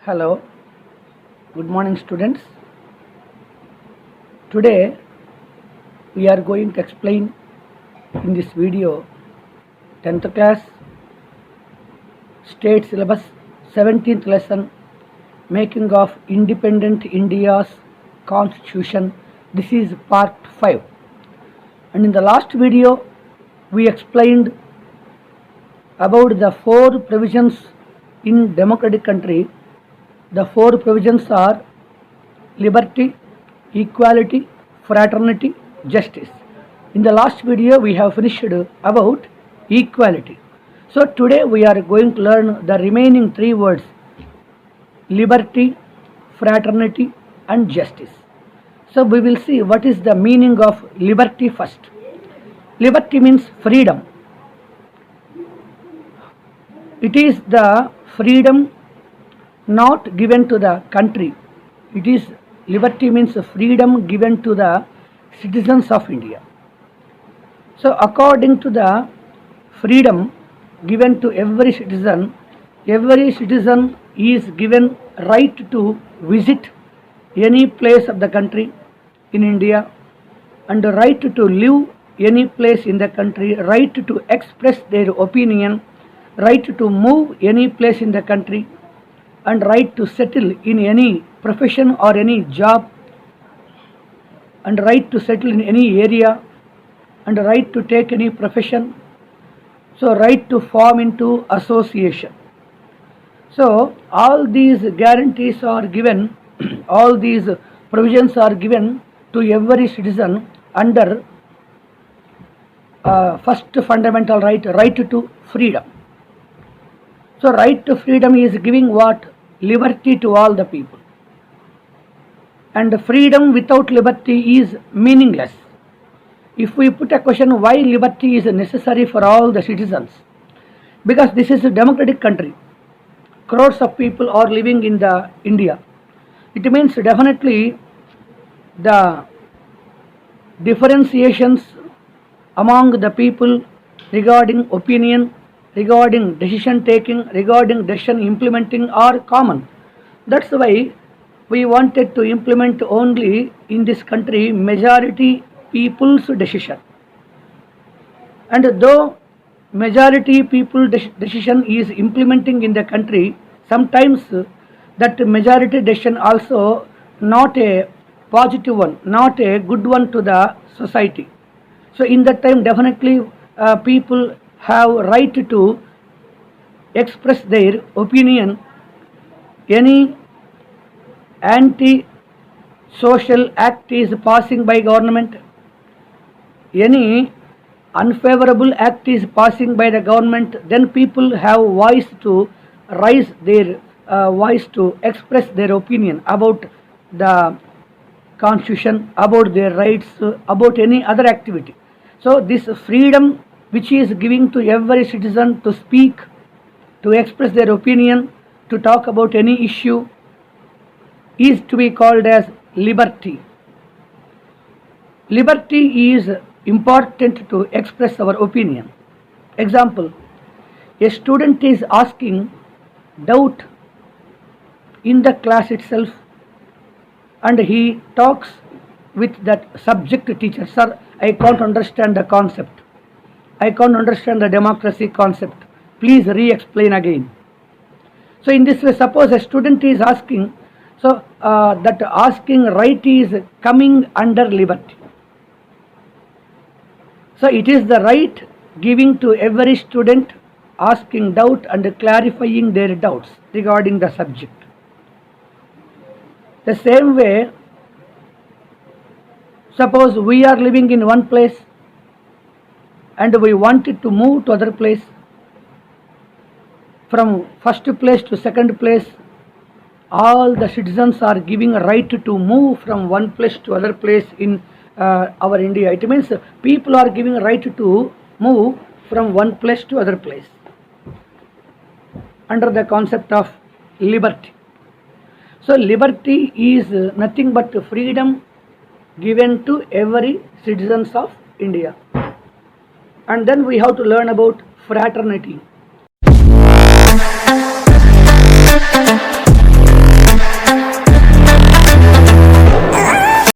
Hello, good morning students. Today we are going to explain in this video 10th class state syllabus 17th lesson making of independent India's constitution. This is part 5, and in the last video we explained about the 4 provisions in democratic country. The 4 provisions are liberty, equality, fraternity, justice. In the last video we have finished about equality. So today we are going to learn the remaining 3 words: liberty, fraternity and justice. So we will see what is the meaning of liberty first. Liberty means freedom. It is the freedom not given to the country. Liberty means freedom given to the citizens of India. So according to the freedom given to every citizen is given right to visit any place of the country in India, and right to live any place in the country, right to express their opinion, right to move any place in the country, and right to settle in any profession or any job, and right to settle in any area, and right to take any profession. So right to form into association. So all these guarantees are given, all these provisions are given to every citizen under first fundamental right to freedom. So right to freedom is giving what? Liberty to all the people. And freedom without liberty is meaningless. If we put a question why liberty is necessary for all the citizens, because this is a democratic country, crores of people are living in the India. It means definitely the differentiations among the people regarding opinion, regarding decision taking, regarding decision implementing are common. That's why we wanted to implement only in this country majority people's decision. And though majority people decision is implementing in the country, sometimes that majority decision also not a positive one, not a good one to the society. So in that time definitely people have right to express their opinion. Any anti-social act is passing by government, any unfavorable act is passing by the government, then people have voice to raise their voice to express their opinion about the constitution, about their rights, about any other activity. So this freedom which is giving to every citizen to speak, to express their opinion, to talk about any issue is to be called as liberty. Liberty is important to express our opinion. Example, a student is asking doubt in the class itself, and he talks with that subject teacher, sir, I can't understand the concept, I can't understand the democracy concept, please re-explain again. So in this way, suppose a student is asking, so that asking right is coming under liberty. So it is the right giving to every student asking doubt and clarifying their doubts regarding the subject. The same way, suppose we are living in one place and we wanted to move to other place, from first place to second place, all the citizens are giving a right to move from one place to other place in our India. It means people are giving a right to move from one place to other place under the concept of liberty. So liberty is nothing but freedom given to every citizens of India. And then we have to learn about fraternity.